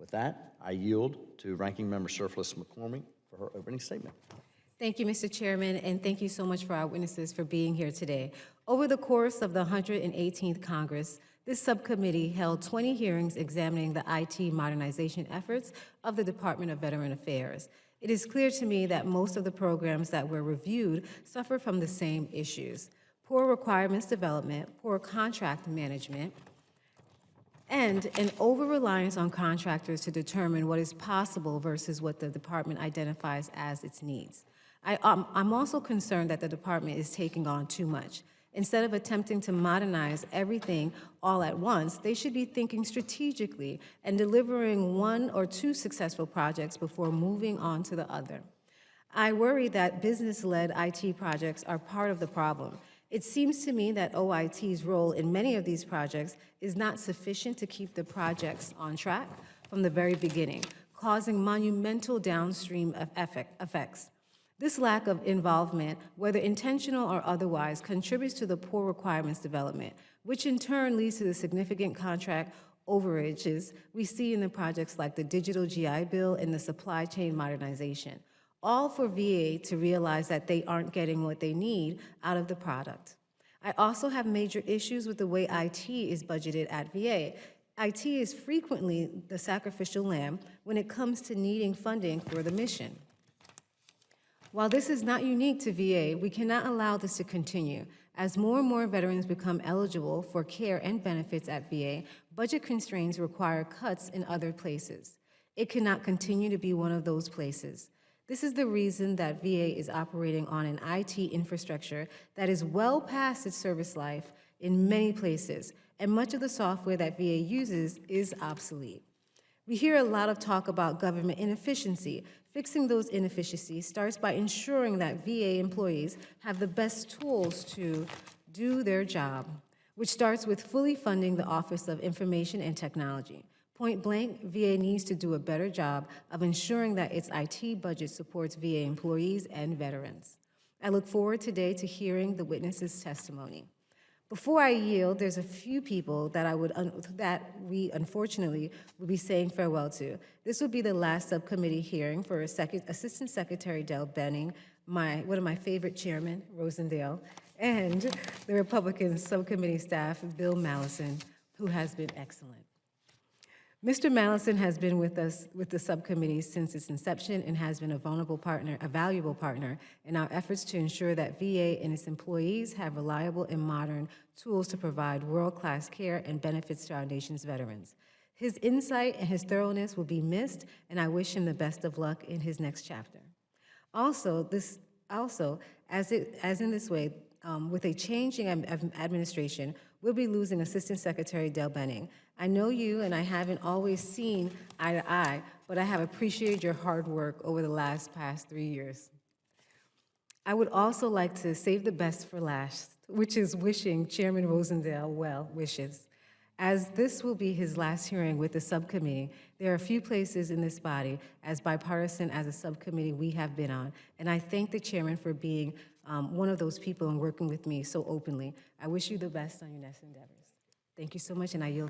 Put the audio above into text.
With that, I yield to Ranking Member Cherfilus-McCormick for her opening statement. Thank you, Mr. Chairman, and thank you so much for our witnesses for being here today. Over the course of the 118th Congress, this subcommittee held 20 hearings examining the IT modernization efforts of the Department of Veteran Affairs. It is clear to me that most of the programs that were reviewed suffer from the same issues: poor requirements development, poor contract management, and an over-reliance on contractors to determine what is possible versus what the department identifies as its needs. I'm also concerned that the department is taking on too much. Instead of attempting to modernize everything all at once, they should be thinking strategically and delivering 1 or 2 successful projects before moving on to the other. I worry that business-led IT projects are part of the problem. It seems to me that OIT's role in many of these projects is not sufficient to keep the projects on track from the very beginning, causing monumental downstream effects. This lack of involvement, whether intentional or otherwise, contributes to the poor requirements development, which in turn leads to the significant contract overages we see in the projects like the Digital GI Bill and the supply chain modernization, all for VA to realize that they aren't getting what they need out of the product. I also have major issues with the way IT is budgeted at VA. IT is frequently the sacrificial lamb when it comes to needing funding for the mission. While this is not unique to VA, we cannot allow this to continue. As more and more veterans become eligible for care and benefits at VA, budget constraints require cuts in other places. It cannot continue to be one of those places. This is the reason that VA is operating on an IT infrastructure that is well past its service life in many places, and much of the software that VA uses is obsolete. We hear a lot of talk about government inefficiency. Fixing those inefficiencies starts by ensuring that VA employees have the best tools to do their job, which starts with fully funding the Office of Information and Technology. Point blank, VA needs to do a better job of ensuring that its IT budget supports VA employees and veterans. I look forward today to hearing the witnesses' testimony. Before I yield, there's a few people that we unfortunately will be saying farewell to. This will be the last subcommittee hearing for Assistant Secretary Del Benning, one of my favorite chairmen, Rosendale, and the Republican subcommittee staff, Bill Mallison, who has been excellent. Mr. Mallison has been with us with the subcommittee since its inception and has been a valuable partner in our efforts to ensure that VA and its employees have reliable and modern tools to provide world-class care and benefits to our nation's veterans. His insight and his thoroughness will be missed, and I wish him the best of luck in his next chapter. Also, as in this way, with a changing administration, we'll be losing Assistant Secretary Del Benning. I know you, and I haven't always seen eye to eye, but I have appreciated your hard work over the past 3 years. I would also like to save the best for last, which is wishing Chairman Rosendale well wishes. As this will be his last hearing with the subcommittee, there are a few places in this body, as bipartisan as a subcommittee we have been on, and I thank the chairman for being one of those people and working with me so openly. I wish you the best on your next endeavors. Thank you so much, and I yield.